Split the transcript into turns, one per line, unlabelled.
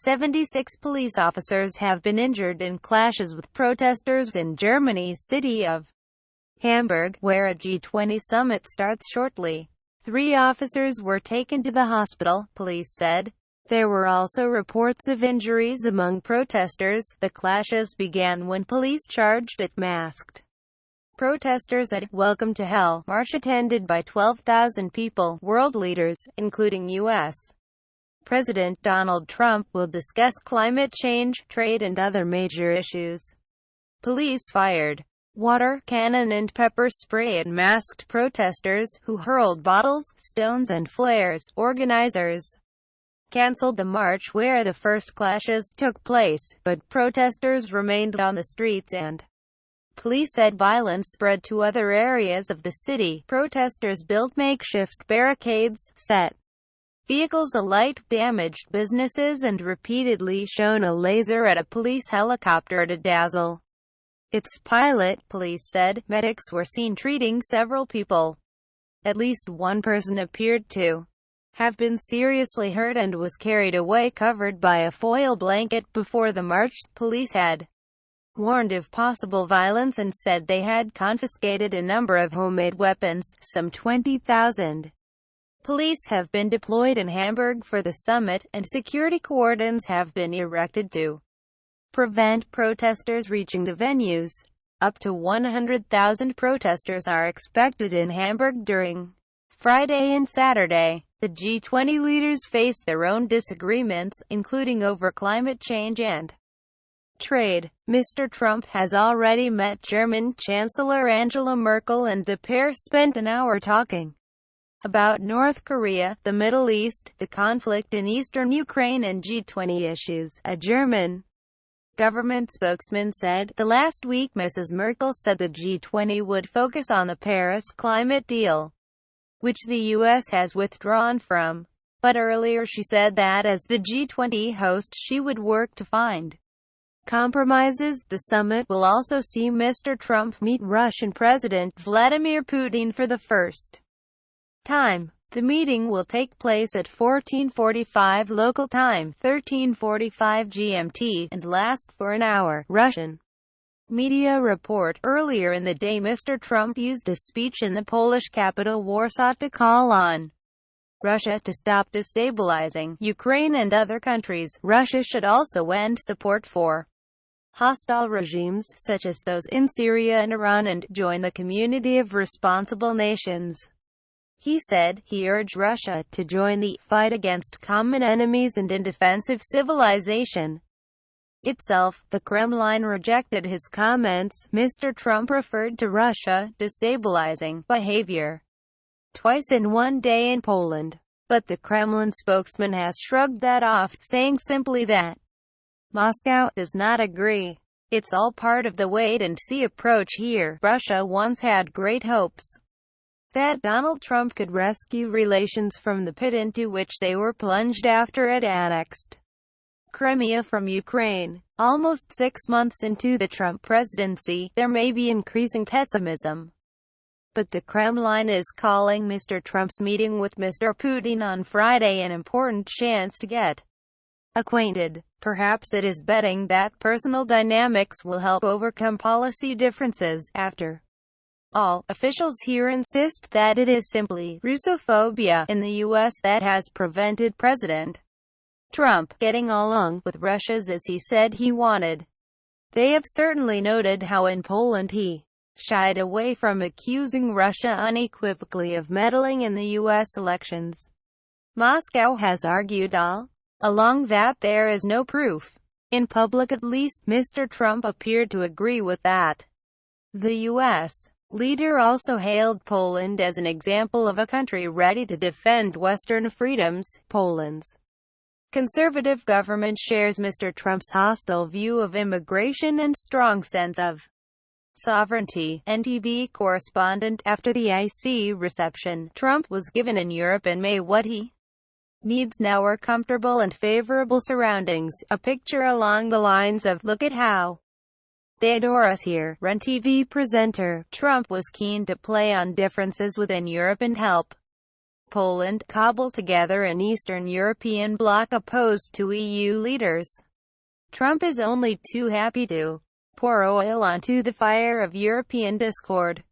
76 police officers have been injured in clashes with protesters in Germany's city of Hamburg, where a G20 summit starts shortly. 3 officers were taken to the hospital, police said. There were also reports of injuries among protesters. The clashes began when police charged at masked protesters at Welcome to Hell march attended by 12,000 people. World leaders, including U.S. President Donald Trump, will discuss climate change, trade and other major issues. Police fired water cannon and pepper spray at masked protesters, who hurled bottles, stones and flares. Organizers canceled the march where the first clashes took place, but protesters remained on the streets and police said violence spread to other areas of the city. Protesters built makeshift barricades, set vehicles alight, damaged businesses and repeatedly shone a laser at a police helicopter to dazzle its pilot, police said. Medics were seen treating several people. At least one person appeared to have been seriously hurt and was carried away covered by a foil blanket before the march. Police had warned of possible violence and said they had confiscated a number of homemade weapons, some 20,000. Police have been deployed in Hamburg for the summit, and security cordons have been erected to prevent protesters reaching the venues. Up to 100,000 protesters are expected in Hamburg during Friday and Saturday. The G20 leaders face their own disagreements, including over climate change and trade. Mr. Trump has already met German Chancellor Angela Merkel, and the pair spent an hour talking about North Korea, the Middle East, the conflict in eastern Ukraine and G20 issues, a German government spokesman said. The last week Mrs. Merkel said the G20 would focus on the Paris climate deal, which the U.S. has withdrawn from. But earlier she said that as the G20 host she would work to find compromises. The summit will also see Mr. Trump meet Russian President Vladimir Putin for the first time. The meeting will take place at 14:45 local time, 13:45 GMT, and last for an hour. Russian media report. Earlier in the day Mr. Trump used a speech in the Polish capital Warsaw to call on Russia to stop destabilizing Ukraine and other countries. Russia should also end support for hostile regimes, such as those in Syria and Iran, and join the community of responsible nations. He said. He urged Russia to join the fight against common enemies and in defense of civilization itself. The Kremlin rejected his comments. Mr. Trump referred to Russia destabilizing behavior twice in one day in Poland. But the Kremlin spokesman has shrugged that off, saying simply that Moscow does not agree. It's all part of the wait-and-see approach here. Russia once had great hopes that Donald Trump could rescue relations from the pit into which they were plunged after it annexed Crimea from Ukraine. Almost 6 months into the Trump presidency, there may be increasing pessimism. But the Kremlin is calling Mr. Trump's meeting with Mr. Putin on Friday an important chance to get acquainted. Perhaps it is betting that personal dynamics will help overcome policy differences. After all, officials here insist that it is simply Russophobia in the U.S. that has prevented President Trump getting along with Russia as he said he wanted. They have certainly noted how in Poland he shied away from accusing Russia unequivocally of meddling in the U.S. elections. Moscow has argued all along that there is no proof. In public at least, Mr. Trump appeared to agree with that. The U.S. leader also hailed Poland as an example of a country ready to defend Western freedoms. Poland's conservative government shares Mr. Trump's hostile view of immigration and strong sense of sovereignty. NTV correspondent. After the IC reception Trump was given in Europe in May, what he needs now are comfortable and favorable surroundings. A picture along the lines of, "Look at how they adore us here." Run TV presenter. Trump was keen to play on differences within Europe and help Poland, cobble together an Eastern European bloc opposed to EU leaders. Trump is only too happy to pour oil onto the fire of European discord.